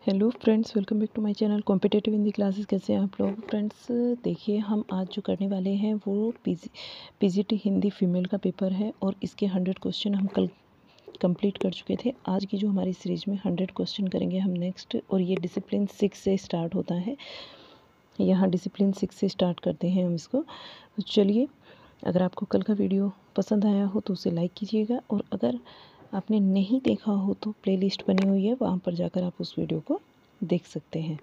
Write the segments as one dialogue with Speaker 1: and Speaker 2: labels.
Speaker 1: Hello friends, welcome back to my channel competitive Hindi classes. कैसे हैं आप लोग फ्रेंड्स? देखिए, हम आज जो करने वाले हैं वो पीजीटी हिंदी फीमेल का पेपर है और इसके 100 क्वेश्चन हम कल कंप्लीट कर चुके थे। आज की जो हमारी सीरीज में 100 क्वेश्चन करेंगे हम नेक्स्ट, और ये डिसिप्लिन 6 से स्टार्ट होता है। यहाँ डिसिप्लिन 6 से स्टार्ट करते हैं हम इसको। तो चलिए, अगर आपको कल का वीडियो पसंद आया हो तो उसे लाइक कीजिएगा, और अगर आपने नहीं देखा हो तो प्लेलिस्ट बनी हुई है, वहाँ पर जाकर आप उस वीडियो को देख सकते हैं।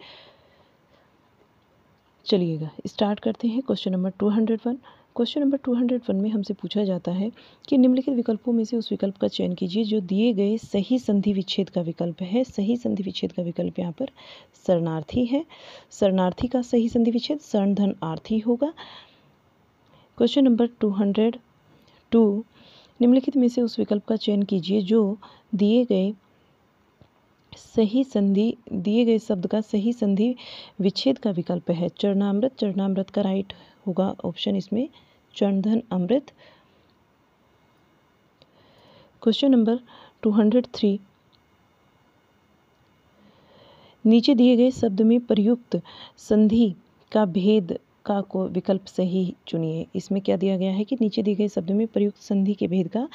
Speaker 1: चलिएगा स्टार्ट करते हैं। Question number 201। क्वेश्चन नंबर 201 में हमसे पूछा जाता है कि निम्नलिखित विकल्पों में से उस विकल्प का चयन कीजिए जो दिए गए सही संधि विच्छेद का विकल्प है। सही संधि विच्छेद का विकल्प यहाँ पर शरणार्थी है। शरणार्थी का सही संधि विच्छेद शरण धन आर्थी होगा। Question number 202। निम्नलिखित में से उस विकल्प का चयन कीजिए जो दिए गए शब्द का सही संधि विच्छेद का विकल्प है। चरणामृत। चरणामृत का राइट होगा ऑप्शन इसमें चरणधन अमृत। Question number 203। नीचे दिए गए शब्द में प्रयुक्त संधि का भेद का को विकल्प सही चुनिए। इसमें क्या दिया गया है कि नीचे दिए गए शब्द में प्रयुक्त संधि के भेद का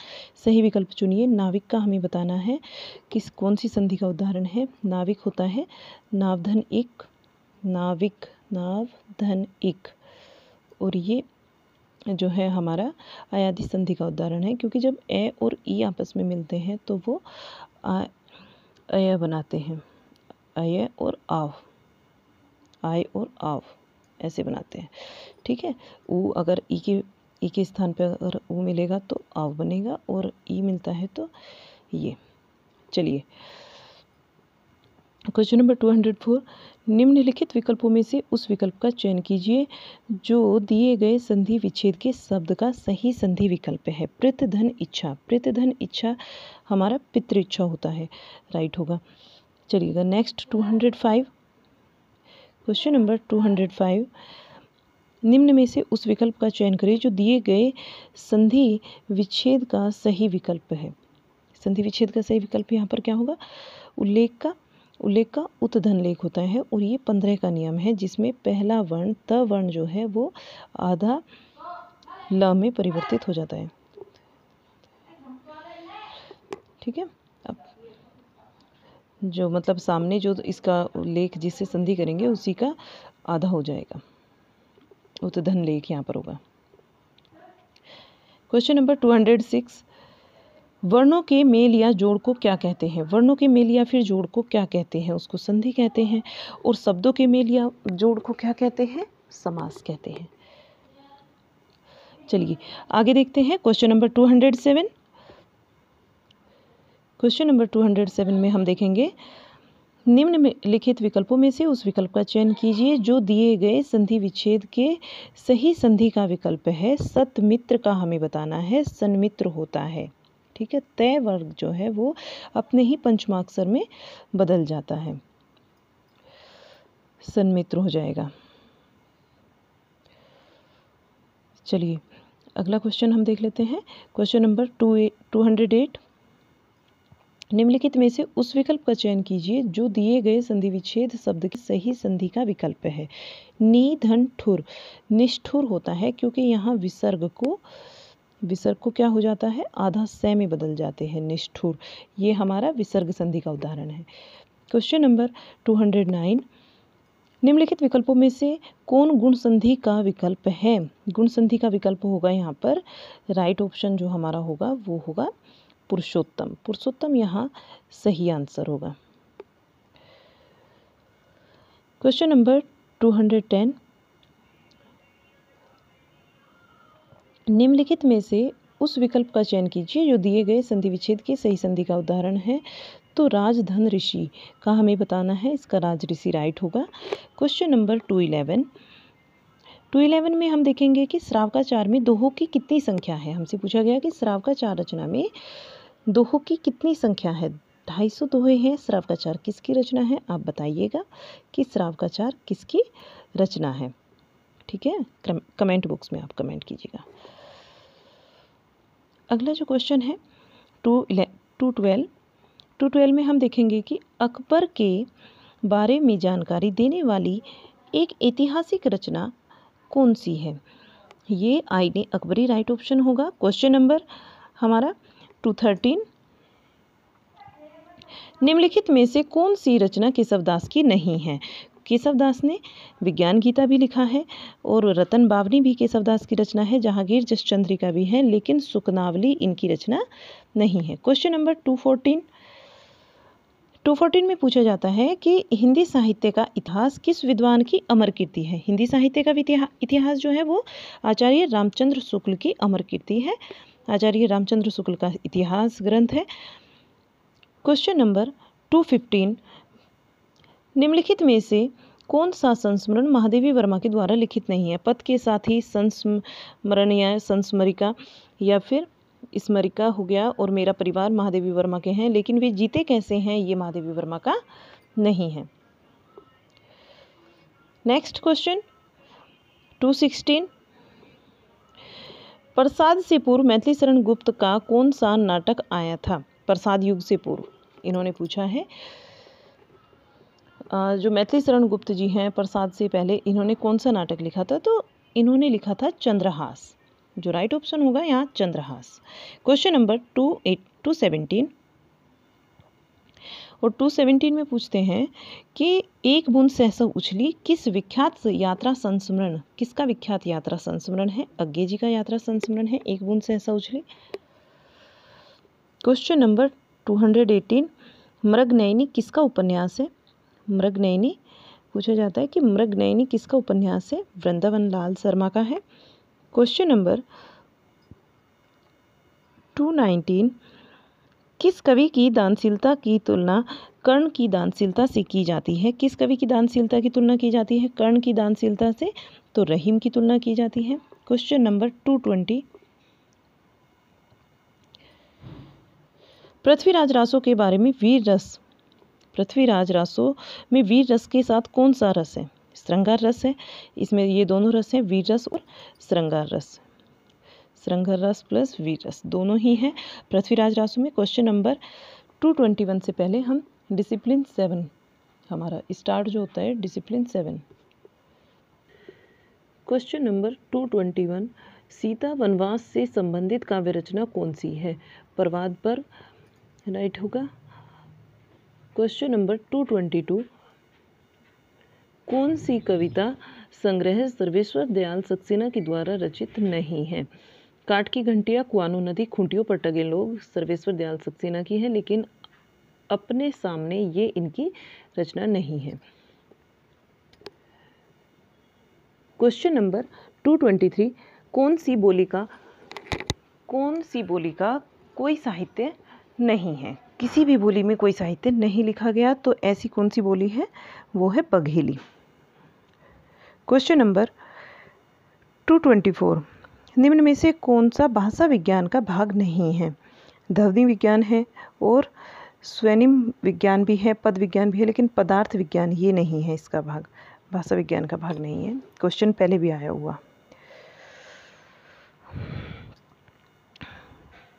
Speaker 1: सही विकल्प चुनिए। नाविक का हमें बताना है किस कौन सी संधि का उदाहरण है। नाविक होता है नावधन इक, नाविक नावधन इक, और ये जो है हमारा अयादि संधि का उदाहरण है, क्योंकि जब ए और ई आपस में मिलते हैं तो वो अय बनाते हैं। अय और आव, आय और आव ऐसे बनाते हैं। ठीक है, ऊ अगर ई के स्थान पर अगर ऊ मिलेगा तो आव बनेगा, और ई मिलता है तो ये। चलिए क्वेश्चन नंबर 204। निम्नलिखित विकल्पों में से उस विकल्प का चयन कीजिए जो दिए गए संधि विच्छेद के शब्द का सही संधि विकल्प है। प्रीत धन इच्छा। प्रीत धन इच्छा हमारा पितृ इच्छा होता है, राइट होगा। चलिएगा नेक्स्ट 205। Question number 205। निम्न में से उस विकल्प का चयन करें जो दिए गए संधि विच्छेद का सही विकल्प है। संधि विच्छेद का सही विकल्प यहाँ पर क्या होगा? उल्लेख का उत्धन लेख होता है, और ये 15 का नियम है, जिसमें पहला वर्ण त वर्ण जो है वो आधा ल में परिवर्तित हो जाता है। ठीक है, अब जो मतलब सामने जो इसका लेख जिससे संधि करेंगे उसी का आधा हो जाएगा, उत्धन लेख यहाँ पर होगा। Question number 206। वर्णों के मेल या जोड़ को क्या कहते हैं? वर्णों के मेल या फिर जोड़ को क्या कहते हैं? उसको संधि कहते हैं। और शब्दों के मेल या जोड़ को क्या कहते हैं? समास कहते हैं। चलिए आगे देखते हैं। Question number 207। क्वेश्चन नंबर 207 में हम देखेंगे निम्नलिखित विकल्पों में से उस विकल्प का चयन कीजिए जो दिए गए संधि विच्छेद के सही संधि का विकल्प है। सतमित्र का हमें बताना है सन्मित्र होता है। ठीक है, तय वर्ग जो है वो अपने ही पंचमाक्षर में बदल जाता है, सन्मित्र हो जाएगा। चलिए अगला क्वेश्चन हम देख लेते हैं। Question number 208। निम्नलिखित में से उस विकल्प का चयन कीजिए जो दिए गए संधि विच्छेद शब्द की सही संधि का विकल्प है। निधन ठुर निष्ठुर होता है, क्योंकि यहाँ विसर्ग को क्या हो जाता है? आधा से में बदल जाते हैं, निष्ठुर। ये हमारा विसर्ग संधि का उदाहरण है। Question number 209। निम्नलिखित विकल्पों में से कौन गुण संधि का विकल्प है? गुण संधि का विकल्प होगा यहाँ पर राइट ऑप्शन जो हमारा होगा वो होगा पुरुषोत्तम। पुरुषोत्तम यहाँ सही आंसर होगा। Question number 210। निम्नलिखित में से उस विकल्प का चयन कीजिए जो दिए गए संधि विच्छेद की सही संधि का उदाहरण है। तो राजधन ऋषि का हमें बताना है, इसका राज ऋषि राइट होगा। क्वेश्चन नंबर 211 में हम देखेंगे कि श्रावकाचार में दोहों की कितनी संख्या है। हमसे पूछा गया कि श्रावकाचार रचना में दोहों की कितनी संख्या है। 250 दोहे हैं। श्रावकाचार किसकी रचना है? आप बताइएगा कि श्रावकाचार किसकी रचना है। ठीक है, कमेंट बॉक्स में आप कमेंट कीजिएगा। अगला जो क्वेश्चन है 212 में हम देखेंगे कि अकबर के बारे में जानकारी देने वाली एक ऐतिहासिक रचना कौन सी है? ये आईने अकबरी राइट ऑप्शन होगा। क्वेश्चन नंबर हमारा 213, निम्नलिखित में से कौन सी रचना केशवदास की नहीं है? केशवदास ने विज्ञान गीता भी लिखा है और रतन बावनी भी केशवदास की रचना है, जहांगीर जसचंद्रिका भी है, लेकिन सुकनावली इनकी रचना नहीं है। क्वेश्चन नंबर 214 में पूछा जाता है कि हिंदी साहित्य का इतिहास किस विद्वान की अमर कीर्ति है? हिंदी साहित्य का इतिहास जो है वो आचार्य रामचंद्र शुक्ल की अमर कीर्ति है। आचार्य रामचंद्र शुक्ल का इतिहास ग्रंथ है। क्वेश्चन नंबर 215, निम्नलिखित में से कौन सा संस्मरण महादेवी वर्मा के द्वारा लिखित नहीं है? पद के साथ ही संस्मरण या संस्मरिका या फिर स्मरिका हो गया, और मेरा परिवार महादेवी वर्मा के हैं, लेकिन वे जीते कैसे हैं ये महादेवी वर्मा का नहीं है। नेक्स्ट क्वेश्चन 216, प्रसाद से पूर्व मैथिली शरण गुप्त का कौन सा नाटक आया था? प्रसाद युग से पूर्व इन्होंने पूछा है। जो मैथिली शरण गुप्त जी हैं, प्रसाद से पहले इन्होंने कौन सा नाटक लिखा था? तो इन्होंने लिखा था चंद्रहास, जो राइट ऑप्शन होगा यहाँ चंद्रहास। क्वेश्चन नंबर 217 और 217 में पूछते हैं कि एक बूंद सहसा उछली किस विख्यात यात्रा संस्मरण, किसका विख्यात यात्रा संस्मरण है? अज्ञे जी का यात्रा संस्मरण है एक बूंद सहसा उछली। क्वेश्चन नंबर 218, मृगनयनी किसका उपन्यास है? मृगनयनी पूछा जाता है कि मृगनयनी किसका उपन्यास है? वृंदावन लाल शर्मा का है। क्वेश्चन नंबर 219, किस कवि की दानशीलता की तुलना कर्ण की दानशीलता से की जाती है? किस कवि की दानशीलता की तुलना की जाती है कर्ण की दानशीलता से? तो रहीम की तुलना की जाती है। क्वेश्चन नंबर 220, पृथ्वीराज रासो के बारे में वीर रस, पृथ्वीराज रासो में वीर रस के साथ कौन सा रस है? श्रृंगार रस है। इसमें ये दोनों रस हैं, वीर रस और श्रृंगार रस। श्रृंगार रस प्लस वीर रस दोनों ही हैं पृथ्वीराज रासो में। क्वेश्चन नंबर 221 से पहले हम डिसिप्लिन 7 हमारा स्टार्ट जो होता है डिसिप्लिन 7। क्वेश्चन नंबर 221, सीता वनवास से संबंधित काव्य रचना कौन सी है? प्रवाद पर्व राइट होगा। क्वेश्चन नंबर 222, कौन सी कविता संग्रह सर्वेश्वर दयाल सक्सेना के द्वारा रचित नहीं है? काठ की घंटियां, कुआनो नदी, खूंटियों पर टगे लोग सर्वेश्वर दयाल सक्सेना की है, लेकिन अपने सामने ये इनकी रचना नहीं है। क्वेश्चन नंबर 223, कौन सी बोली का कोई साहित्य नहीं है? किसी भी बोली में कोई साहित्य नहीं लिखा गया, तो ऐसी कौन सी बोली है? वो है बघेली। क्वेश्चन नंबर 224, निम्न में से कौन सा भाषा विज्ञान का भाग नहीं है? ध्वनि विज्ञान है और स्वेनिम विज्ञान भी है, पद विज्ञान भी है, लेकिन पदार्थ विज्ञान ये नहीं है, इसका भाग भाषा विज्ञान का भाग नहीं है। क्वेश्चन पहले भी आया हुआ।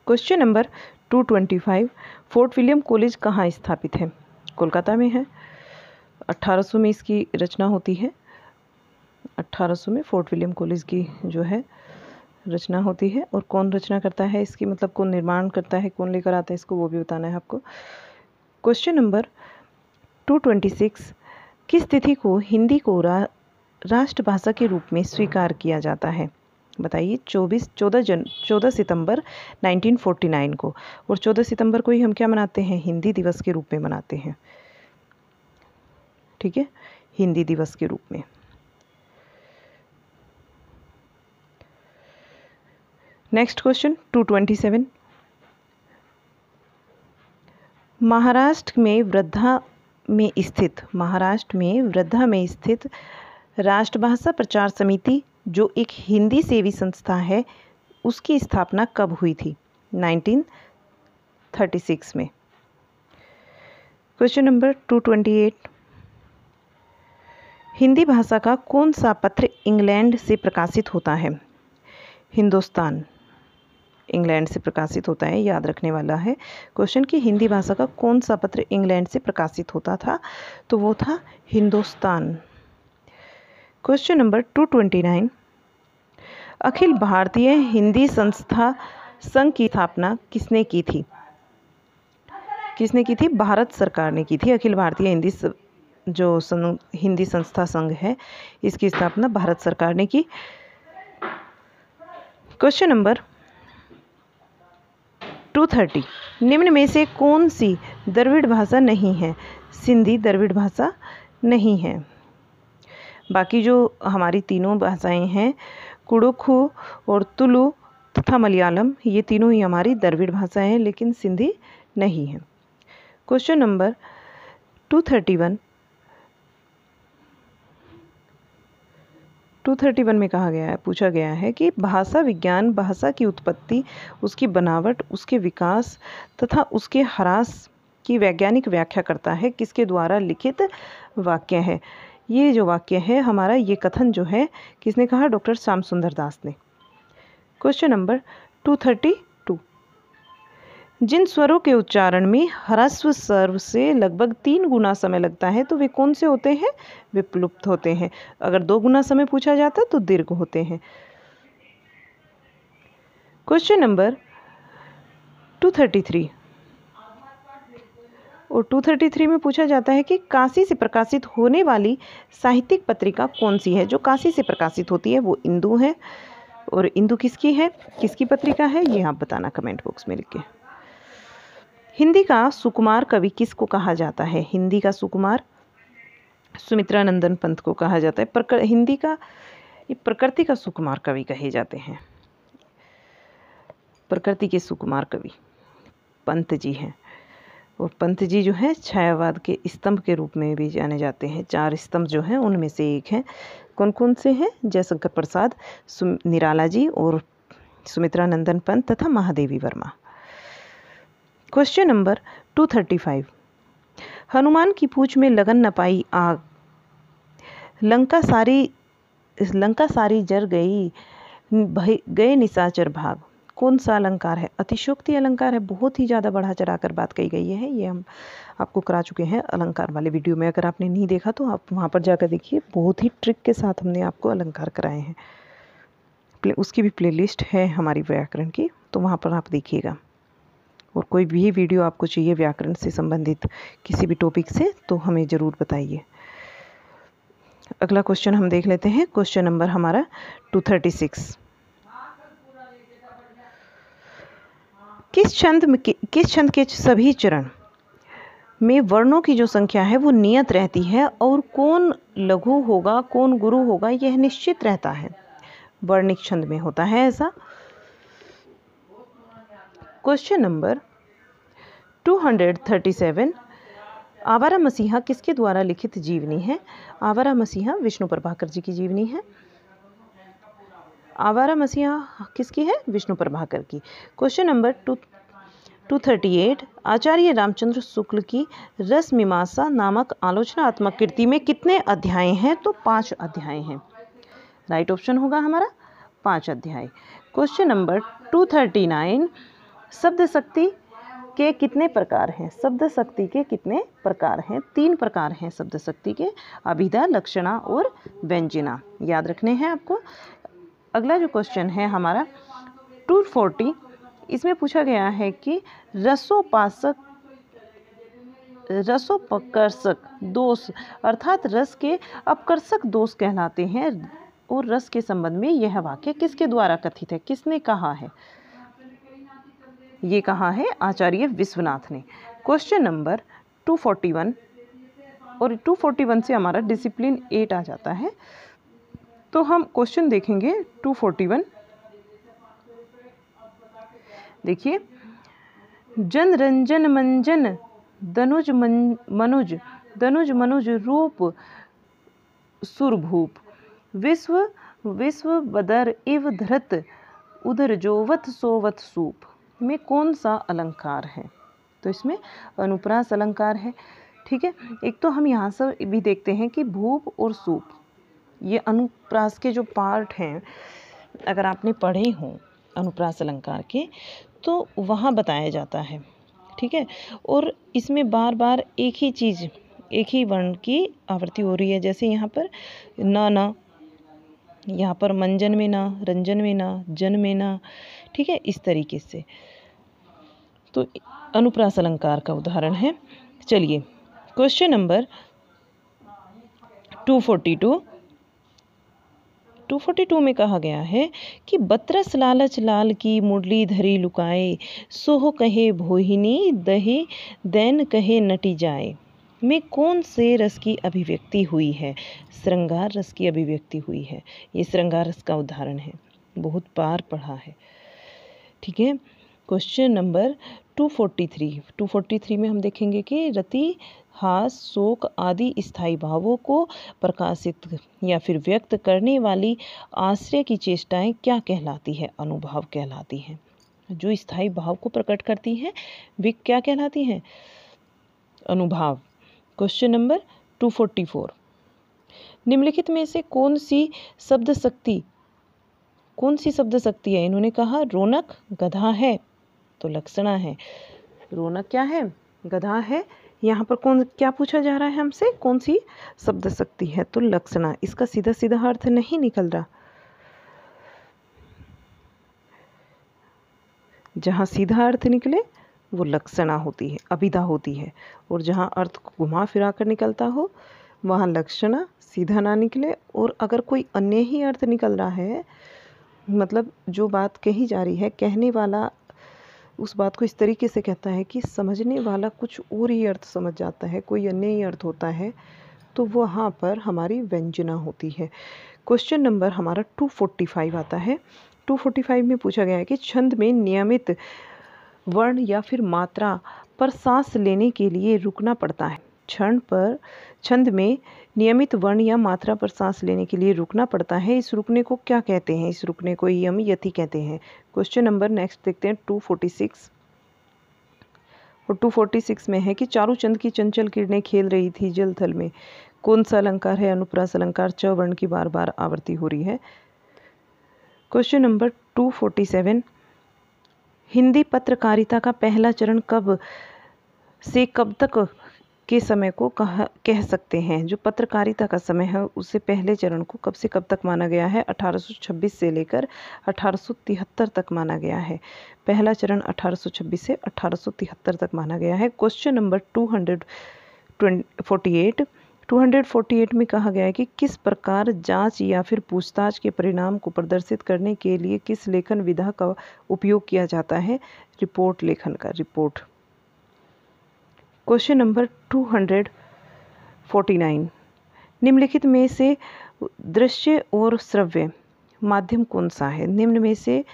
Speaker 1: Question number 225, fort William college कहाँ स्थापित है? कोलकाता में है। 1800 में इसकी रचना होती है। 1800 में फोर्ट विलियम कॉलेज की जो है रचना होती है। और कौन रचना करता है इसकी, मतलब कौन निर्माण करता है, कौन लेकर आता है इसको, वो भी बताना है आपको। क्वेश्चन नंबर 226, किस तिथि को हिंदी को राष्ट्रभाषा के रूप में स्वीकार किया जाता है? बताइए। 14 सितंबर 1949 को। और 14 सितंबर को ही हम क्या मनाते हैं? हिंदी दिवस के रूप में मनाते हैं। ठीक है, हिंदी दिवस के रूप में। नेक्स्ट क्वेश्चन 227, महाराष्ट्र में वृद्धा में स्थित राष्ट्रभाषा प्रचार समिति, जो एक हिंदी सेवी संस्था है, उसकी स्थापना कब हुई थी? 1936 में। क्वेश्चन नंबर 228, हिंदी भाषा का कौन सा पत्र इंग्लैंड से प्रकाशित होता है? हिंदुस्तान। इंग्लैंड से प्रकाशित होता है, याद रखने वाला है क्वेश्चन कि हिंदी भाषा का कौन सा पत्र इंग्लैंड से प्रकाशित होता था, तो वो था हिंदुस्तान। क्वेश्चन नंबर 229, अखिल भारतीय हिंदी संस्था संघ की स्थापना किसने की थी? किसने की थी? भारत सरकार ने की थी। अखिल भारतीय हिंदी संस्था संघ है, इसकी स्थापना भारत सरकार ने की। क्वेश्चन नंबर 230, निम्न में से कौन सी द्रविड़ भाषा नहीं है? सिंधी द्रविड़ भाषा नहीं है। बाकी जो हमारी तीनों भाषाएं हैं, कुडुखु और तुलु तथा मलयालम, ये तीनों ही हमारी द्रविड़ भाषाएं हैं, लेकिन सिंधी नहीं है। क्वेश्चन नंबर 231 में पूछा गया है कि भाषा विज्ञान भाषा की उत्पत्ति, उसकी बनावट, उसके विकास तथा उसके ह्रास की वैज्ञानिक व्याख्या करता है, किसके द्वारा लिखित वाक्य है? ये जो वाक्य है हमारा, ये कथन जो है किसने कहा? डॉक्टर श्याम सुंदर दास ने। क्वेश्चन नंबर 232, जिन स्वरों के उच्चारण में ह्रस्व स्वर से लगभग 3 गुना समय लगता है, तो वे कौन से होते हैं? विप्लुप्त होते हैं। अगर 2 गुना समय पूछा जाता तो दीर्घ होते हैं। क्वेश्चन नंबर 233 और 233 में पूछा जाता है कि काशी से प्रकाशित होने वाली साहित्यिक पत्रिका कौन सी है? जो काशी से प्रकाशित होती है वो इंदु है। और इंदु किसकी है, किसकी पत्रिका है, ये आप बताना कमेंट बॉक्स में लिख के। हिंदी का सुकुमार कवि किसको कहा जाता है? हिंदी का सुकुमार सुमित्रानंदन पंत को कहा जाता है। हिंदी का ये प्रकृति का सुकुमार कवि कहे जाते हैं। प्रकृति के सुकुमार कवि पंत जी हैं। और पंत जी जो है छायावाद के स्तंभ के रूप में भी जाने जाते हैं। 4 स्तंभ जो हैं उनमें से एक हैं। कौन कौन से हैं? जयशंकर प्रसाद, निराला जी और सुमित्रानंदन पंत तथा महादेवी वर्मा। क्वेश्चन नंबर 235, हनुमान की पूंछ में लगन न पाई आग, लंका सारी जर गई, गए निशाचर भाग। कौन सा अलंकार है? अतिशयोक्ति अलंकार है। बहुत ही ज़्यादा बढ़ा चढ़ाकर बात कही गई है। ये हम आपको करा चुके हैं अलंकार वाले वीडियो में। अगर आपने नहीं देखा तो आप वहाँ पर जाकर देखिए। बहुत ही ट्रिक के साथ हमने आपको अलंकार कराए हैं। उसकी भी प्लेलिस्ट है हमारी व्याकरण की, तो वहाँ पर आप देखिएगा। और कोई भी वीडियो आपको चाहिए व्याकरण से संबंधित किसी भी टॉपिक से, तो हमें ज़रूर बताइए। अगला क्वेश्चन हम देख लेते हैं। क्वेश्चन नंबर हमारा 236, किस छंद के सभी चरण में वर्णों की जो संख्या है वो नियत रहती है, और कौन लघु होगा कौन गुरु होगा यह निश्चित रहता है? वर्णिक छंद में होता है ऐसा। क्वेश्चन नंबर 237, आवारा मसीहा किसके द्वारा लिखित जीवनी है? आवारा मसीहा विष्णु प्रभाकर जी की जीवनी है। आवारा मसीहा किसकी है? विष्णु प्रभाकर की। क्वेश्चन नंबर 238, आचार्य रामचंद्र शुक्ल की रस मीमांसा नामक आलोचनात्मक कृति में कितने अध्याय हैं? तो 5 अध्याय हैं। राइट ऑप्शन होगा हमारा 5 अध्याय। क्वेश्चन नंबर 239, शब्द शक्ति के कितने प्रकार हैं? शब्द शक्ति के कितने प्रकार हैं? 3 प्रकार हैं शब्द शक्ति के, अभिधा, लक्षणा और व्यंजना। याद रखने हैं आपको। अगला जो क्वेश्चन है हमारा 240, इसमें पूछा गया है कि रसोपकर्षक दोष अर्थात रस के अपकर्षक दोष कहलाते हैं, और रस के संबंध में यह वाक्य किसके द्वारा कथित है? किसने कहा है? ये कहा है आचार्य विश्वनाथ ने। क्वेश्चन नंबर 241, और 241 से हमारा डिसिप्लिन 8 आ जाता है। तो हम क्वेश्चन देखेंगे 241। देखिए, जन रंजन मंजन दनुज मनुज रूप सुरभूप, विश्व बदर इव धृत उदर जोवत सोवत सूप में कौन सा अलंकार है? तो इसमें अनुप्रास अलंकार है। ठीक है, एक तो हम यहाँ से भी देखते हैं कि भूप और सूप ये अनुप्रास के जो पार्ट हैं, अगर आपने पढ़े हों अनुप्रास अलंकार के, तो वहाँ बताया जाता है। ठीक है, और इसमें बार बार एक ही चीज़, एक ही वर्ण की आवृत्ति हो रही है। जैसे यहाँ पर ना, यहाँ पर मंजन में ना, रंजन में ना, जन में ना। ठीक है, इस तरीके से तो अनुप्रास अलंकार का उदाहरण है। चलिए क्वेश्चन नंबर 242 में कहा गया है कि बतरस लालच लाल की मुरली धरी लुकाए, सोह कहे भोहिनी दहे दैन कहे नटी जाए, में कौन से रस की अभिव्यक्ति हुई है? श्रृंगार रस की अभिव्यक्ति हुई है। ये श्रृंगार रस का उदाहरण है, बहुत बार पढ़ा है। ठीक है, क्वेश्चन नंबर 243 में हम देखेंगे कि रति, हास, शोक आदि स्थायी भावों को प्रकाशित या फिर व्यक्त करने वाली आश्रय की चेष्टाएं क्या कहलाती है? अनुभाव कहलाती हैं। जो स्थायी भाव को प्रकट करती हैं वे क्या कहलाती हैं? अनुभाव। क्वेश्चन नंबर 244, निम्नलिखित में से कौन सी शब्द शक्ति है? इन्होंने कहा रौनक गधा है, तो लक्षणा है। रौनक क्या है? गधा है। यहाँ पर क्या पूछा जा रहा है हमसे? कौन सी शब्द शक्ति है? तो लक्षणा। इसका सीधा सीधा अर्थ नहीं निकल रहा। जहाँ सीधा अर्थ निकले वो लक्षणा होती है, अभिधा होती है, और जहाँ अर्थ को घुमा फिरा कर निकलता हो वहाँ लक्षणा। सीधा ना निकले और अगर कोई अन्य ही अर्थ निकल रहा है, मतलब जो बात कही जा रही है, कहने वाला उस बात को इस तरीके से कहता है कि समझने वाला कुछ और ही अर्थ समझ जाता है, कोई अन्य ही अर्थ होता है, तो वहाँ पर हमारी व्यंजना होती है। क्वेश्चन नंबर हमारा 245 आता है। 245 में पूछा गया है कि छंद में नियमित वर्ण या फिर मात्रा पर सांस लेने के लिए रुकना पड़ता है। छंद में नियमित वर्ण या मात्रा पर सांस लेने के लिए रुकना पड़ता है। इस रुकने को क्या कहते हैं? इस रुकने को ही हम यति कहते हैं। क्वेश्चन नंबर नेक्स्ट देखते हैं 246। और 246 में है कि चारू चंद की चंचल किरणें खेल रही थी जल थल में। कौन सा अलंकार है? अनुप्रास अलंकार। च वर्ण की बार बार आवृत्ति हो रही है। क्वेश्चन नंबर 247, हिंदी पत्रकारिता का पहला चरण कब से कब तक के समय को कह सकते हैं? जो पत्रकारिता का समय है उससे पहले चरण को कब से कब तक माना गया है? 1826 से लेकर 1873 तक माना गया है। पहला चरण 1826 से 1873 तक माना गया है। क्वेश्चन नंबर 248 में कहा गया है कि किस प्रकार जांच या फिर पूछताछ के परिणाम को प्रदर्शित करने के लिए किस लेखन विधा का उपयोग किया जाता है? रिपोर्ट लेखन का। रिपोर्ट। क्वेश्चन नंबर 249, निम्नलिखित में से दृश्य और श्रव्य माध्यम कौन सा है? निम्न में से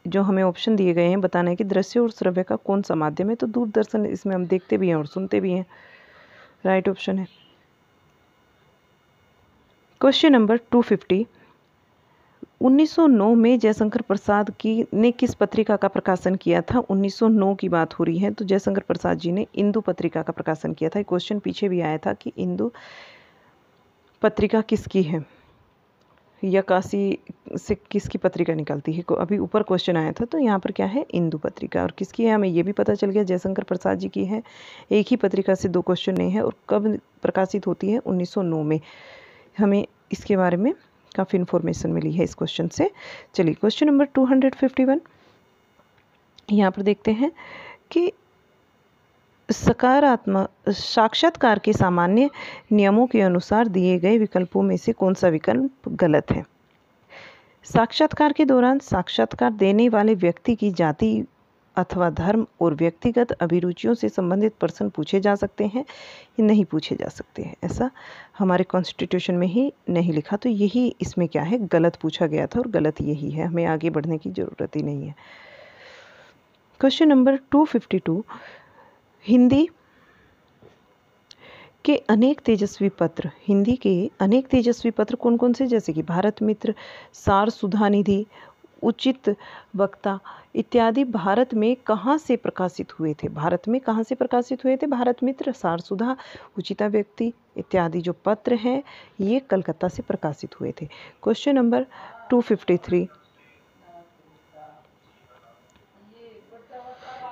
Speaker 1: जो हमें ऑप्शन दिए गए हैं बताना है कि दृश्य और श्रव्य का कौन सा माध्यम है। तो दूरदर्शन, इसमें हम देखते भी हैं और सुनते भी हैं, राइट ऑप्शन है। क्वेश्चन नंबर 250, 1909 में जयशंकर प्रसाद ने किस पत्रिका का प्रकाशन किया था? 1909 की बात हो रही है, तो जयशंकर प्रसाद जी ने इंदु पत्रिका का प्रकाशन किया था। क्वेश्चन पीछे भी आया था कि इंदु पत्रिका किसकी है या काशी से किसकी पत्रिका निकलती है। अभी ऊपर क्वेश्चन आया था, तो यहाँ पर क्या है? इंदु पत्रिका। और किसकी है हमें ये भी पता चल गया, जयशंकर प्रसाद जी की है। एक ही पत्रिका से दो क्वेश्चन नहीं है। और कब प्रकाशित होती है? 1909 में। हमें इसके बारे में काफ़ी इन्फॉर्मेशन मिली है इस क्वेश्चन से। चलिए क्वेश्चन नंबर 251, यहाँ पर देखते हैं कि सकारात्मक साक्षात्कार के सामान्य नियमों के अनुसार दिए गए विकल्पों में से कौन सा विकल्प गलत है? साक्षात्कार के दौरान साक्षात्कार देने वाले व्यक्ति की जाति अथवा धर्म और व्यक्तिगत अभिरुचियों से संबंधित प्रश्न पूछे जा सकते हैं या नहीं पूछे जा सकते हैं। ऐसा हमारे कॉन्स्टिट्यूशन में ही नहीं लिखा, तो यही इसमें क्या है? गलत पूछा गया था और गलत यही है। हमें आगे बढ़ने की ज़रूरत ही नहीं है। क्वेश्चन नंबर 252, हिंदी के अनेक तेजस्वी पत्र कौन कौन से? जैसे कि भारत मित्र, सार सुधा निधि, उचित वक्ता इत्यादि भारत में कहाँ से प्रकाशित हुए थे? भारत में कहाँ से प्रकाशित हुए थे? भारत मित्र, सार सुधा, उचिता व्यक्ति इत्यादि जो पत्र हैं ये कलकत्ता से प्रकाशित हुए थे। क्वेश्चन नंबर 253,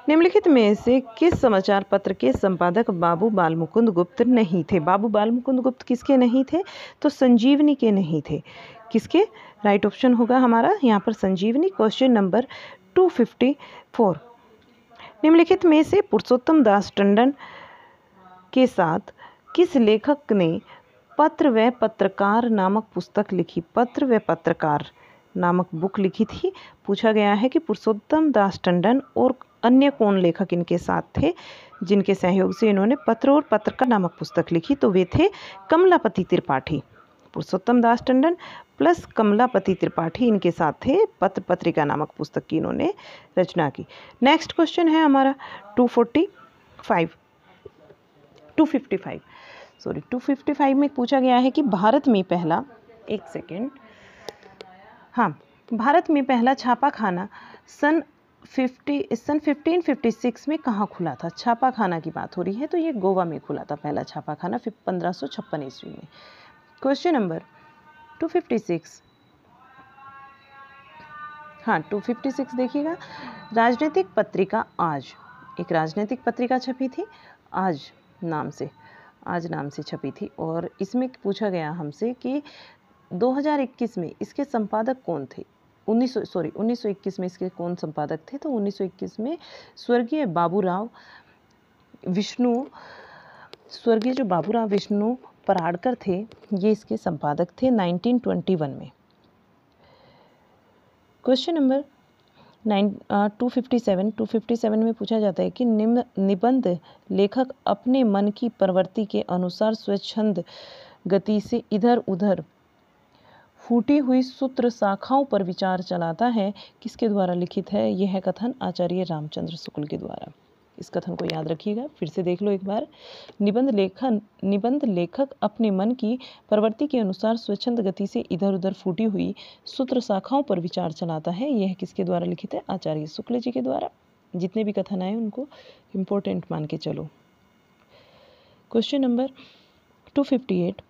Speaker 1: निम्नलिखित में से किस समाचार पत्र के संपादक बाबू बाल मुकुंद गुप्त नहीं थे? बाबू बाल मुकुंद गुप्त किसके नहीं थे? तो संजीवनी के नहीं थे। किसके? राइट ऑप्शन होगा हमारा यहाँ पर संजीवनी। Question number 254। निम्नलिखित में से पुरुषोत्तम दास टंडन के साथ किस लेखक ने पत्र व पत्रकार नामक पुस्तक लिखी? पत्र व पत्रकार नामक बुक लिखी थी। पूछा गया है कि पुरुषोत्तम दास टंडन और अन्य कौन लेखक इनके साथ थे जिनके सहयोग से इन्होंने पत्र और पत्रकार नामक पुस्तक लिखी? तो वे थे कमलापति त्रिपाठी। पुरुषोत्तम दास टंडन प्लस कमलापति त्रिपाठी इनके साथ थे, पत्र पत्रिका नामक पुस्तक की इन्होंने रचना की। नेक्स्ट क्वेश्चन है हमारा 255 में पूछा गया है कि भारत में पहला, एक सेकेंड, हाँ, भारत में पहला छापाखाना सन 1556 में कहाँ खुला था? छापाखाना की बात हो रही है, तो ये गोवा में खुला था पहला छापाखाना 1556 ईस्वी में। क्वेश्चन नंबर 256, हाँ 256 देखिएगा। राजनीतिक पत्रिका आज, एक राजनीतिक पत्रिका छपी थी आज नाम से छपी थी, और इसमें पूछा गया हमसे कि 2021 में इसके संपादक कौन थे? 1921 में इसके कौन संपादक थे? तो 1921 में स्वर्गीय जो बाबूराव विष्णु पराड़कर थे, ये इसके संपादक थे 1921 में। क्वेश्चन नंबर 257 में पूछा जाता है कि निबंध लेखक अपने मन की प्रवृत्ति के अनुसार स्वच्छंद गति से इधर उधर फूटी हुई सूत्र शाखाओं पर विचार चलाता है, किसके द्वारा लिखित है? यह है कथन आचार्य रामचंद्र शुक्ल के द्वारा। इस कथन को याद रखिएगा, फिर से देख लो एक बार। निबंध लेखक अपने मन की प्रवृत्ति के अनुसार स्वच्छंद गति से इधर उधर फूटी हुई सूत्र शाखाओं पर विचार चलाता है, यह किसके द्वारा लिखित है? आचार्य शुक्ल जी के द्वारा। जितने भी कथन आए उनको इम्पोर्टेंट मान के चलो। क्वेश्चन नंबर 258,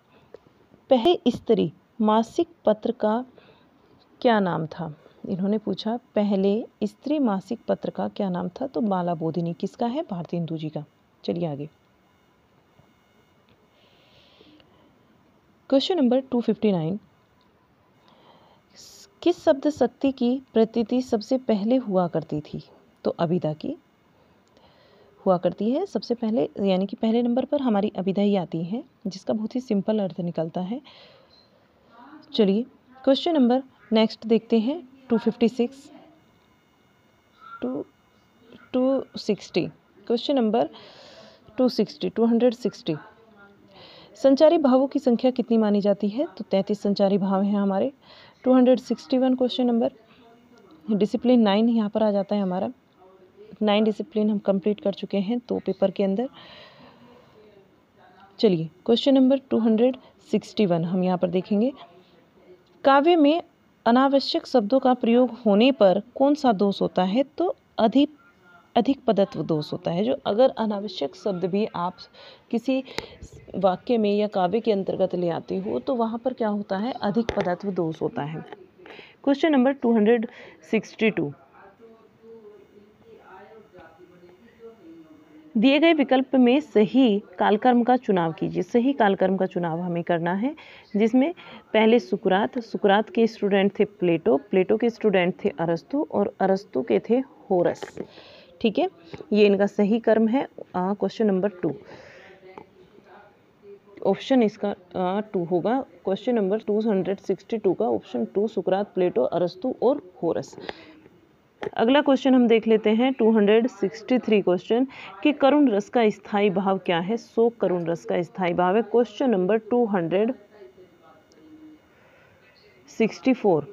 Speaker 1: पहले स्त्री मासिक पत्र का क्या नाम था? इन्होंने पूछा पहले स्त्री मासिक पत्र का क्या नाम था? तो बाला बोधिनी। किसका है? भारतेंदु जी का। चलिए आगे। क्वेश्चन नंबर 259, किस शब्द शक्ति की प्रतीति सबसे पहले हुआ करती थी? तो अभिधा की हुआ करती है सबसे पहले, यानी कि पहले नंबर पर हमारी अभिधा ही आती है, जिसका बहुत ही सिंपल अर्थ निकलता है। चलिए क्वेश्चन नंबर नेक्स्ट देखते हैं 256 260। क्वेश्चन नंबर 260 संचारी भावों की संख्या कितनी मानी जाती है? तो 33 संचारी भाव हैं हमारे। 261 क्वेश्चन नंबर, डिसिप्लिन 9 यहाँ पर आ जाता है हमारा। 9 डिसिप्लिन हम कंप्लीट कर चुके हैं 2 पेपर के अंदर। चलिए क्वेश्चन नंबर 261 हम यहाँ पर देखेंगे। काव्य में अनावश्यक शब्दों का प्रयोग होने पर कौन सा दोष होता है? तो अधिक पदत्व दोष होता है। जो अगर अनावश्यक शब्द भी आप किसी वाक्य में या काव्य के अंतर्गत ले आते हो तो वहाँ पर क्या होता है? अधिक पदत्व दोष होता है। क्वेश्चन नंबर 262, दिए गए विकल्प में सही कालक्रम का चुनाव कीजिए। सही कालक्रम का चुनाव हमें करना है, जिसमें पहले सुकरात के स्टूडेंट थे प्लेटो के स्टूडेंट थे अरस्तु, और अरस्तु के थे होरस। ठीक है, ये इनका सही कर्म है। क्वेश्चन नंबर 2, ऑप्शन इसका 2 होगा। क्वेश्चन नंबर 262 का ऑप्शन 2 सुकरात, प्लेटो, अरस्तु और होरस। अगला क्वेश्चन हम देख लेते हैं 263 क्वेश्चन कि करुण रस का स्थायी भाव क्या है? शोक करुण रस का स्थायी भाव है। क्वेश्चन नंबर 264,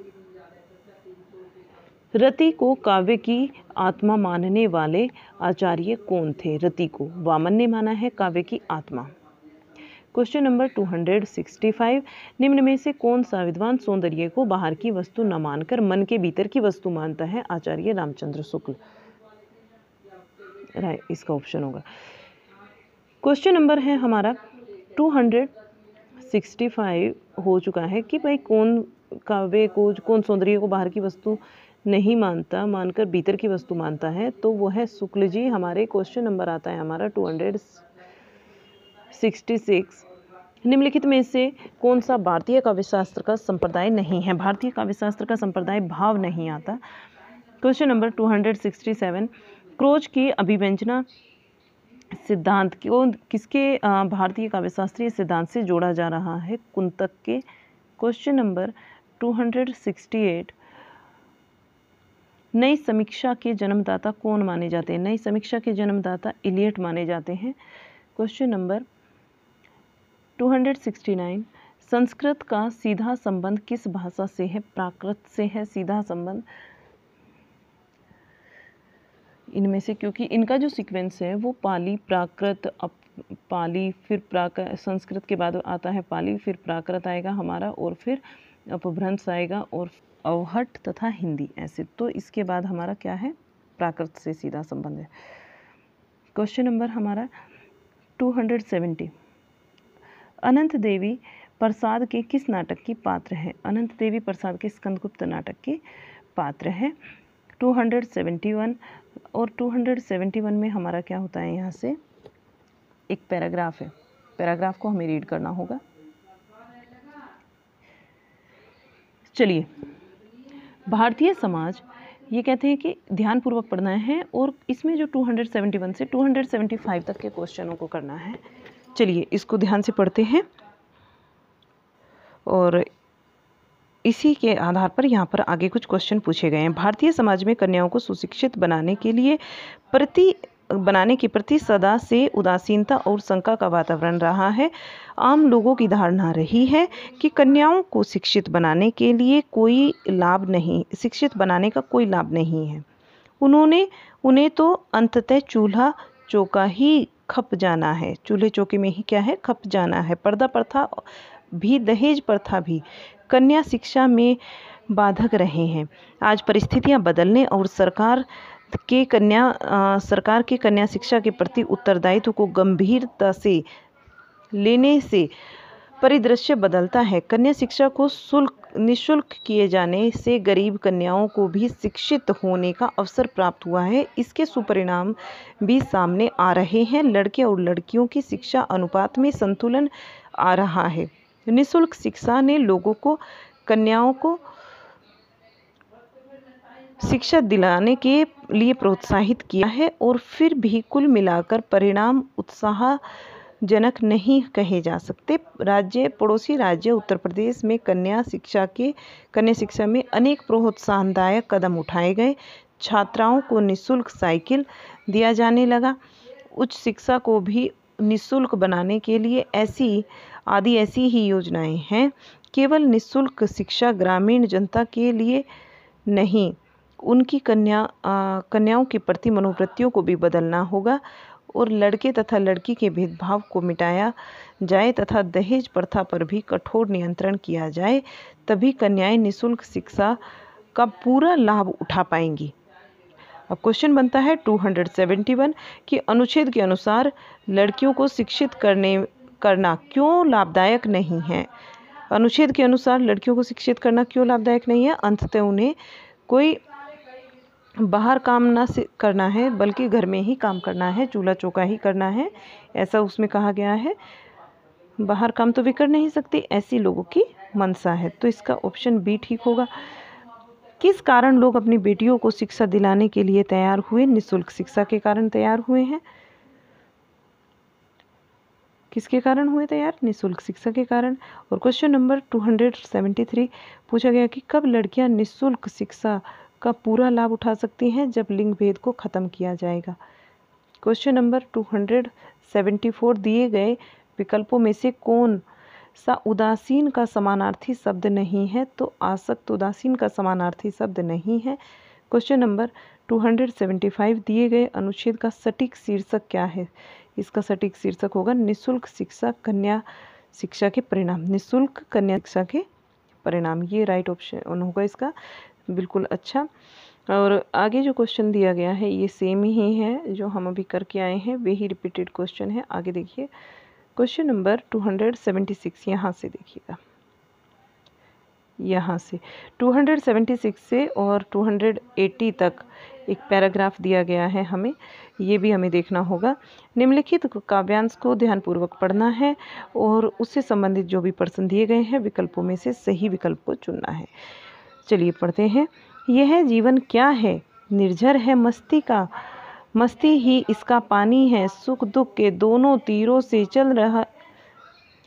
Speaker 1: रति को काव्य की आत्मा मानने वाले आचार्य कौन थे? रति को वामन ने माना है काव्य की आत्मा। क्वेश्चन नंबर 265, निम्न में से कौन सा विद्वान सौंदर्य को बाहर की वस्तु न मानकर मन के भीतर की वस्तु मानता है? आचार्य रामचंद्र शुक्ल। इसका ऑप्शन होगा। क्वेश्चन नंबर है हमारा 265 हो चुका है कि भाई कौन काव्य को, कौन सौंदर्य को बाहर की वस्तु नहीं मानता, मानकर भीतर की वस्तु मानता है, तो वो है शुक्ल जी। हमारे क्वेश्चन नंबर आता है हमारा 266। निम्नलिखित में से कौन सा भारतीय काव्यशास्त्र का संप्रदाय नहीं है? भारतीय काव्यशास्त्र का संप्रदाय भाव नहीं आता। क्वेश्चन नंबर 267, क्रोच की अभिव्यंजना सिद्धांत किसके भारतीय काव्यशास्त्रीय सिद्धांत से जोड़ा जा रहा है? कुंतक के। क्वेश्चन नंबर 268, नई समीक्षा के जन्मदाता कौन माने जाते हैं? नई समीक्षा के जन्मदाता इलियट माने जाते हैं। क्वेश्चन नंबर 269, संस्कृत का सीधा संबंध किस भाषा से है? प्राकृत से है सीधा संबंध। इनमें से क्योंकि इनका जो सीक्वेंस है वो पाली, प्राकृत, पाली, फिर संस्कृत के बाद आता है पाली, फिर प्राकृत आएगा हमारा, और फिर अपभ्रंश आएगा, और अवहट तथा हिंदी, ऐसे। तो इसके बाद हमारा क्या है? प्राकृत से सीधा संबंध है। क्वेश्चन नंबर हमारा 270, अनंत देवी प्रसाद के किस नाटक की पात्र है? अनंत देवी प्रसाद के स्कंदगुप्त नाटक की पात्र है। 271 और 271 में हमारा क्या होता है? यहाँ से एक पैराग्राफ है, पैराग्राफ को हमें रीड करना होगा। चलिए, भारतीय समाज, ये कहते हैं कि ध्यानपूर्वक पढ़ना है, और इसमें जो 271 से 275 तक के क्वेश्चनों को करना है। चलिए इसको ध्यान से पढ़ते हैं, और इसी के आधार पर यहाँ पर आगे कुछ क्वेश्चन पूछे गए हैं। भारतीय समाज में कन्याओं को सुशिक्षित बनाने के प्रति सदा से उदासीनता और शंका का वातावरण रहा है। आम लोगों की धारणा रही है कि कन्याओं को शिक्षित बनाने का कोई लाभ नहीं है। उन्हें तो अंततः चूल्हा चौका ही खप जाना है, चूल्हे चौके में ही क्या है? खप जाना है। पर्दा प्रथा भी, दहेज प्रथा भी कन्या शिक्षा में बाधक रहे हैं। आज परिस्थितियां बदलने और सरकार के कन्या शिक्षा के प्रति उत्तरदायित्व को गंभीरता से लेने से परिदृश्य बदलता है। कन्या शिक्षा को निःशुल्क किए जाने से गरीब कन्याओं को भी शिक्षित होने का अवसर प्राप्त हुआ है। इसके सुपरिणाम भी सामने आ रहे हैं। लड़के और लड़कियों की शिक्षा अनुपात में संतुलन आ रहा है। निःशुल्क शिक्षा ने लोगों को कन्याओं को शिक्षा दिलाने के लिए प्रोत्साहित किया है, और फिर भी कुल मिलाकर परिणाम उत्साहजनक नहीं कहे जा सकते। पड़ोसी राज्य उत्तर प्रदेश में कन्या शिक्षा में अनेक प्रोत्साहनदायक कदम उठाए गए। छात्राओं को निःशुल्क साइकिल दिया जाने लगा। उच्च शिक्षा को भी निःशुल्क बनाने के लिए ऐसी ही योजनाएं हैं। केवल निःशुल्क शिक्षा ग्रामीण जनता के लिए नहीं, उनकी कन्याओं के प्रति मनोवृत्तियों को भी बदलना होगा, और लड़के तथा लड़की के भेदभाव को मिटाया जाए तथा दहेज प्रथा पर भी कठोर नियंत्रण किया जाए, तभी कन्याएं निःशुल्क शिक्षा का पूरा लाभ उठा पाएंगी। अब क्वेश्चन बनता है 271 कि अनुच्छेद के अनुसार लड़कियों को शिक्षित करना क्यों लाभदायक नहीं है? अनुच्छेद के अनुसार लड़कियों को शिक्षित करना क्यों लाभदायक नहीं है? अंततः उन्हें कोई बाहर काम ना करना है, बल्कि घर में ही काम करना है, चूल्हा चौका ही करना है, ऐसा उसमें कहा गया है। बाहर काम तो वे कर नहीं सकते, ऐसी लोगों की मंशा है। तो इसका ऑप्शन बी ठीक होगा। किस कारण लोग अपनी बेटियों को शिक्षा दिलाने के लिए तैयार हुए? निःशुल्क शिक्षा के कारण तैयार हुए हैं। किसके कारण हुए तैयार? निःशुल्क शिक्षा के कारण। और क्वेश्चन नंबर 273 पूछा गया कि कब लड़कियां निःशुल्क शिक्षा का पूरा लाभ उठा सकती हैं? जब लिंग भेद को खत्म किया जाएगा। क्वेश्चन नंबर 274 दिए गए विकल्पों में से कौन सा उदासीन का समानार्थी शब्द नहीं है? तो आसक्त उदासीन का समानार्थी शब्द नहीं है। क्वेश्चन नंबर 275 दिए गए अनुच्छेद का सटीक शीर्षक क्या है? इसका सटीक शीर्षक होगा निःशुल्क शिक्षा कन्या शिक्षा के परिणाम। निःशुल्क कन्या शिक्षा के परिणाम, ये राइट ऑप्शन होगा इसका, बिल्कुल अच्छा। और आगे जो क्वेश्चन दिया गया है ये सेम ही है जो हम अभी करके आए हैं, वही रिपीटेड क्वेश्चन है। आगे देखिए क्वेश्चन नंबर 276, यहाँ से देखिएगा, यहाँ से 276 से और 280 तक एक पैराग्राफ दिया गया है हमें, ये भी हमें देखना होगा। निम्नलिखित काव्यांश को ध्यानपूर्वक पढ़ना है और उससे संबंधित जो भी प्रश्न दिए गए हैं विकल्पों में से सही विकल्प को चुनना है। चलिए पढ़ते हैं। यह जीवन क्या है, निर्झर है मस्ती का, मस्ती ही इसका पानी है, सुख दुख के दोनों तीरों से चल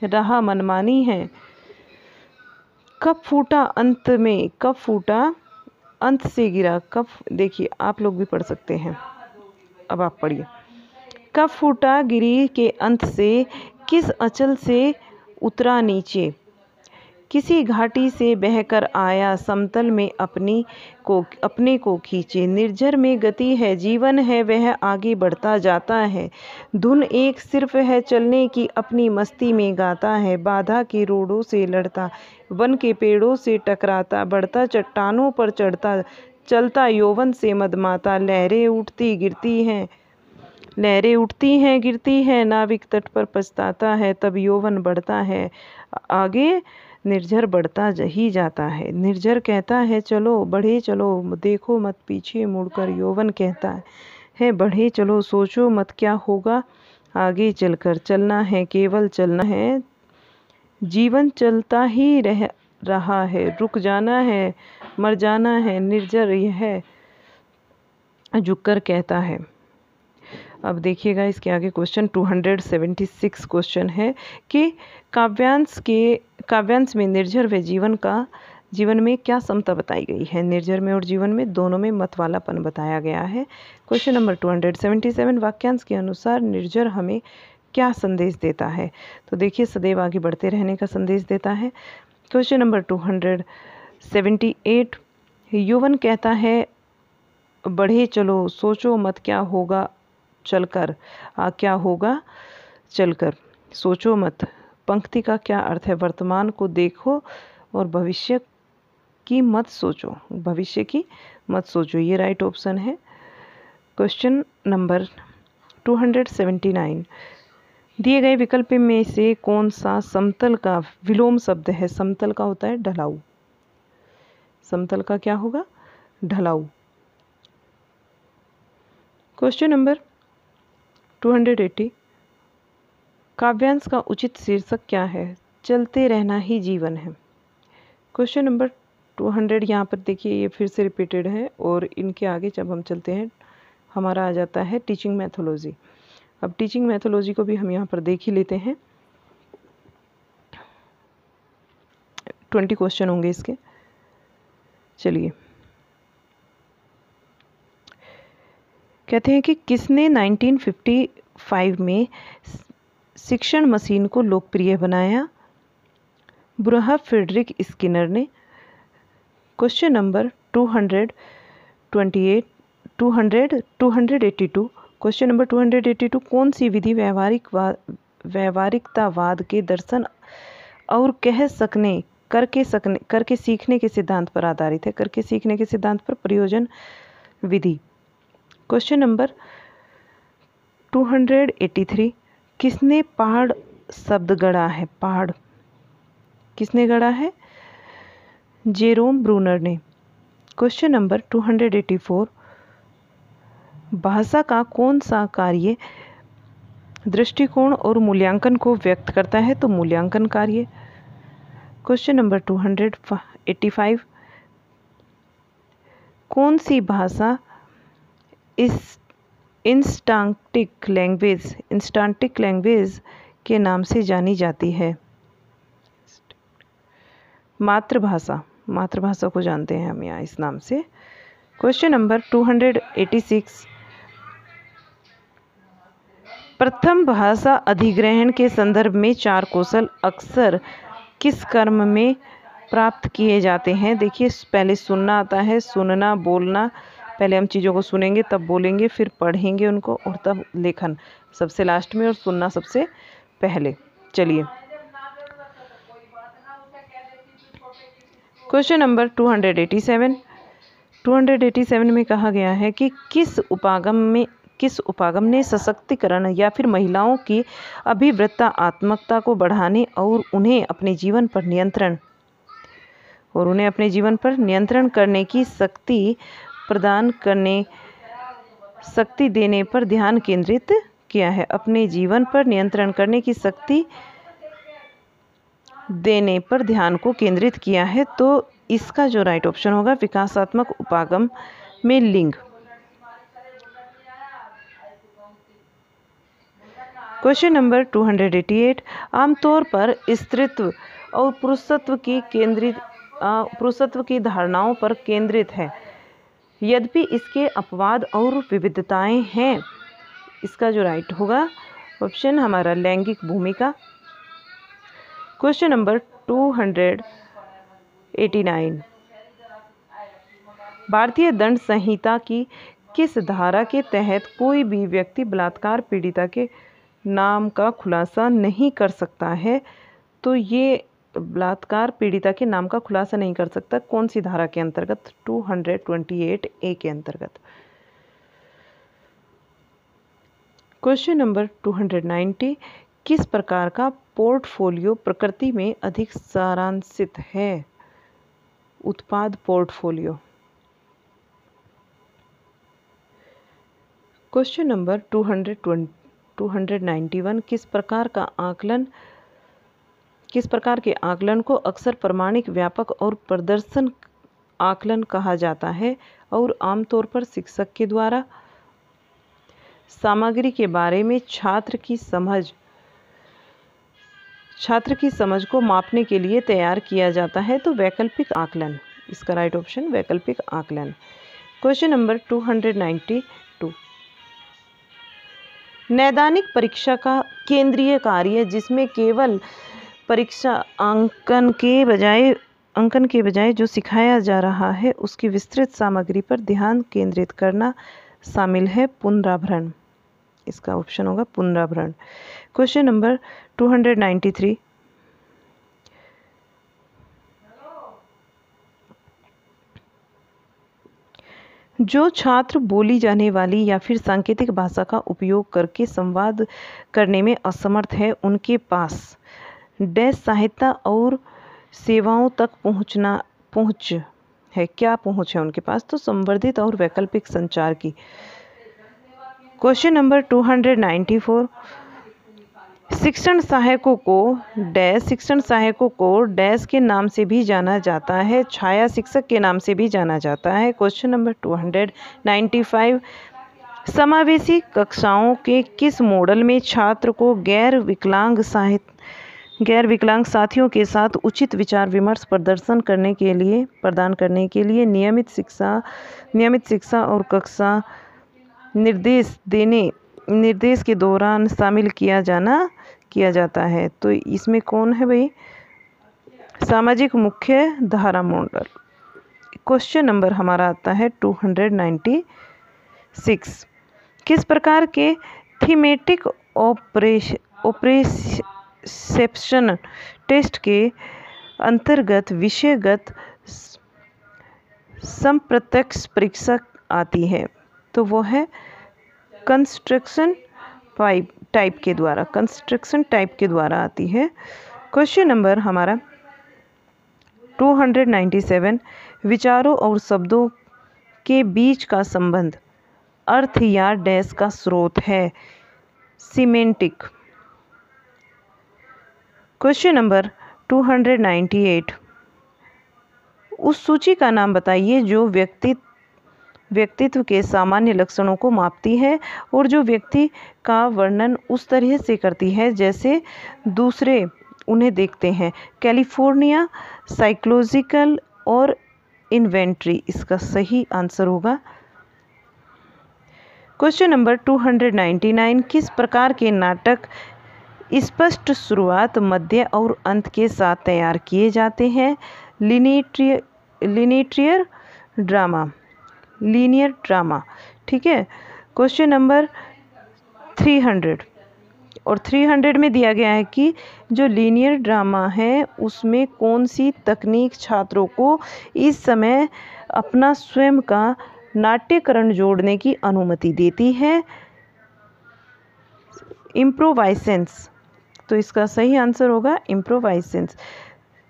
Speaker 1: रहा मनमानी है। कब फूटा अंत में, कब फूटा अंत से गिरा, कब, देखिए आप लोग भी पढ़ सकते हैं, अब आप पढ़िए। कब फूटा गिरी के अंत से, किस अचल से उतरा नीचे, किसी घाटी से बहकर आया समतल में अपने को खींचे। निर्झर में गति है, जीवन है वह आगे बढ़ता जाता है, धुन एक सिर्फ है चलने की अपनी मस्ती में गाता है। बाधा के रोड़ों से लड़ता, वन के पेड़ों से टकराता, बढ़ता चट्टानों पर चढ़ता, चलता यौवन से मदमाता। लहरें उठती गिरती हैं, नाविक तट पर पछताता है, तब यौवन बढ़ता है आगे, निर्झर बढ़ता ही जाता है। निर्झर कहता है चलो बढ़े चलो, देखो मत पीछे मुड़कर, यौवन कहता है बढ़े चलो, सोचो मत क्या होगा आगे चलकर, चलना है केवल चलना है, जीवन चलता ही रहा है, रुक जाना है मर जाना है, निर्झर यह झुककर कहता है। अब देखिएगा इसके आगे क्वेश्चन 276 क्वेश्चन है कि काव्यांश में निर्झर व जीवन में क्या समता बताई गई है। निर्झर में और जीवन में दोनों में मत वालापन बताया गया है। क्वेश्चन नंबर 277, वाक्यांश के अनुसार निर्झर हमें क्या संदेश देता है। तो देखिए सदैव आगे बढ़ते रहने का संदेश देता है। क्वेश्चन नंबर 278, यौवन कहता है बढ़े चलो, सोचो मत क्या होगा चलकर, क्या होगा चलकर, सोचो मत। पंक्ति का क्या अर्थ है, वर्तमान को देखो और भविष्य की मत सोचो, भविष्य की मत सोचो, ये राइट ऑप्शन है। क्वेश्चन नंबर 279, दिए गए विकल्प में से कौन सा समतल का विलोम शब्द है। समतल का होता है ढलाऊ, समतल का क्या होगा ढलाऊ। क्वेश्चन नंबर 280, काव्यांश का उचित शीर्षक क्या है। चलते रहना ही जीवन है। क्वेश्चन नंबर 200, यहाँ पर देखिए ये फिर से रिपीटेड है और इनके आगे जब हम चलते हैं हमारा आ जाता है टीचिंग मैथोलॉजी। अब टीचिंग मैथोलॉजी को भी हम यहाँ पर देख ही लेते हैं। 20 क्वेश्चन होंगे इसके। चलिए कहते हैं कि किसने 1955 में शिक्षण मशीन को लोकप्रिय बनाया। ब्रूहा फ्रेडरिक स्किनर ने। क्वेश्चन नंबर 282, क्वेश्चन नंबर 282, कौन सी विधि व्यावहारिकतावाद के दर्शन और करके सीखने के सिद्धांत पर आधारित है। करके सीखने के सिद्धांत पर प्रयोजन विधि। क्वेश्चन नंबर 283, किसने पहाड़ शब्द गढ़ा है। पहाड़ किसने गढ़ा है, जेरोम ब्रूनर ने। क्वेश्चन नंबर 284, भाषा का कौन सा कार्य दृष्टिकोण और मूल्यांकन को व्यक्त करता है। तो मूल्यांकन कार्य। क्वेश्चन नंबर 285, कौन सी भाषा इस इंस्टांटिक लैंग्वेज के नाम से जानी जाती है। मातृभाषा को जानते हैं हम यहाँ इस नाम से। क्वेश्चन नंबर 286, प्रथम भाषा अधिग्रहण के संदर्भ में 4 कौशल अक्सर किस कर्म में प्राप्त किए जाते हैं। देखिए पहले सुनना आता है, सुनना, बोलना, पहले हम चीज़ों को सुनेंगे तब बोलेंगे, फिर पढ़ेंगे उनको और तब लेखन सबसे लास्ट में और सुनना सबसे पहले। चलिए क्वेश्चन नंबर 287 में कहा गया है कि किस उपागम ने सशक्तिकरण या फिर महिलाओं की अभिवृत्ता आत्मकता को बढ़ाने और उन्हें अपने जीवन पर नियंत्रण और उन्हें अपने जीवन पर नियंत्रण करने की शक्ति देने पर ध्यान केंद्रित किया है। अपने जीवन पर नियंत्रण करने की शक्ति देने पर ध्यान को केंद्रित किया है। तो इसका जो राइट ऑप्शन होगा विकासात्मक उपागम में लिंग। क्वेश्चन नंबर 288 आमतौर पर स्त्रीत्व और पुरुषत्व की धारणाओं पर केंद्रित है, यद्यपि इसके अपवाद और विविधताएं हैं। इसका जो राइट होगा ऑप्शन हमारा लैंगिक भूमिका। क्वेश्चन नंबर 289 भारतीय दंड संहिता की किस धारा के तहत कोई भी व्यक्ति बलात्कार पीड़िता के नाम का खुलासा नहीं कर सकता है? तो ये बलात्कार पीड़िता के नाम का खुलासा नहीं कर सकता, कौन सी धारा के अंतर्गत? 228A के अंतर्गत। क्वेश्चन नंबर 290 किस प्रकार का पोर्टफोलियो प्रकृति में अधिक सारांशित है? उत्पाद पोर्टफोलियो। क्वेश्चन नंबर 291 किस प्रकार के आकलन को अक्सर प्रामाणिक, व्यापक और प्रदर्शन आकलन कहा जाता है और आमतौर पर शिक्षक के द्वारा सामग्री के बारे में छात्र की समझ को मापने के लिए तैयार किया जाता है? तो वैकल्पिक आकलन। इसका राइट ऑप्शन वैकल्पिक आकलन। क्वेश्चन नंबर 292 नैदानिक परीक्षा का केंद्रीय कार्य जिसमें केवल परीक्षा अंकन के बजाय जो सिखाया जा रहा है उसकी विस्तृत सामग्री पर ध्यान केंद्रित करना शामिल है, पुनरावरण। इसका ऑप्शन होगा पुनरावरण। क्वेश्चन नंबर 293 जो छात्र बोली जाने वाली या फिर सांकेतिक भाषा का उपयोग करके संवाद करने में असमर्थ है उनके पास डैश सहायता और सेवाओं तक पहुंच है। क्या पहुंच है उनके पास? तो संवर्धित और वैकल्पिक संचार की। क्वेश्चन नंबर 294 शिक्षण सहायकों को डैश के नाम से भी जाना जाता है, छाया शिक्षक के नाम से भी जाना जाता है। क्वेश्चन नंबर 295 समावेशी कक्षाओं के किस मॉडल में छात्र को गैर विकलांग साथियों के साथ उचित विचार विमर्श प्रदान करने के लिए नियमित शिक्षा और कक्षा निर्देश के दौरान शामिल किया जाता है? तो इसमें कौन है भाई? सामाजिक मुख्य धारा मॉडल। क्वेश्चन नंबर हमारा आता है 296 किस प्रकार के थीमेटिक ऑपरेशन टेस्ट के अंतर्गत विषयगत संप्रत्यक्ष परीक्षा आती है? तो वो है कंस्ट्रक्शन टाइप के द्वारा आती है। क्वेश्चन नंबर हमारा 297 विचारों और शब्दों के बीच का संबंध अर्थ या डैश का स्रोत है, सिमेंटिक। क्वेश्चन नंबर 298 उस सूची का नाम बताइए जो व्यक्तित्व के सामान्य लक्षणों को मापती है और जो व्यक्ति का वर्णन उस तरह से करती है जैसे दूसरे उन्हें देखते हैं। कैलिफोर्निया, साइकोलॉजिकल और इन्वेंट्री इसका सही आंसर होगा। क्वेश्चन नंबर 299 किस प्रकार के नाटक स्पष्ट शुरुआत, मध्य और अंत के साथ तैयार किए जाते हैं? Linear drama. ठीक है। क्वेश्चन नंबर 300 और 300 में दिया गया है कि जो लीनियर ड्रामा है उसमें कौन सी तकनीक छात्रों को इस समय अपना स्वयं का नाट्यकरण जोड़ने की अनुमति देती है? इम्प्रोवाइजेशंस। तो इसका सही आंसर होगा इम्प्रोवाइजेशंस।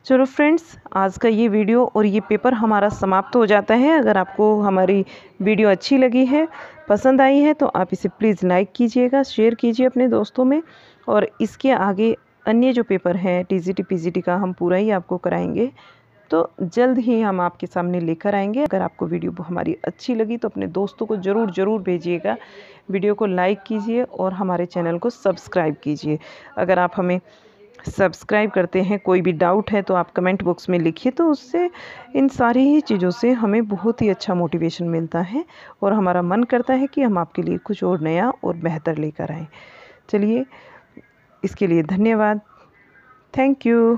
Speaker 1: चलो फ्रेंड्स, आज का ये वीडियो और ये पेपर हमारा समाप्त हो जाता है। अगर आपको हमारी वीडियो अच्छी लगी है, पसंद आई है, तो आप इसे प्लीज़ लाइक कीजिएगा, शेयर कीजिए अपने दोस्तों में। और इसके आगे अन्य जो पेपर हैं टीजीटी पीजीटी का, हम पूरा ही आपको कराएंगे, तो जल्द ही हम आपके सामने लेकर आएंगे। अगर आपको वीडियो हमारी अच्छी लगी तो अपने दोस्तों को ज़रूर भेजिएगा। वीडियो को लाइक कीजिए और हमारे चैनल को सब्सक्राइब कीजिए। अगर आप हमें सब्सक्राइब करते हैं, कोई भी डाउट है तो आप कमेंट बॉक्स में लिखिए, तो उससे इन सारी ही चीज़ों से हमें बहुत ही अच्छा मोटिवेशन मिलता है और हमारा मन करता है कि हम आपके लिए कुछ और नया और बेहतर लेकर आएँ। चलिए, इसके लिए धन्यवाद। Thank you.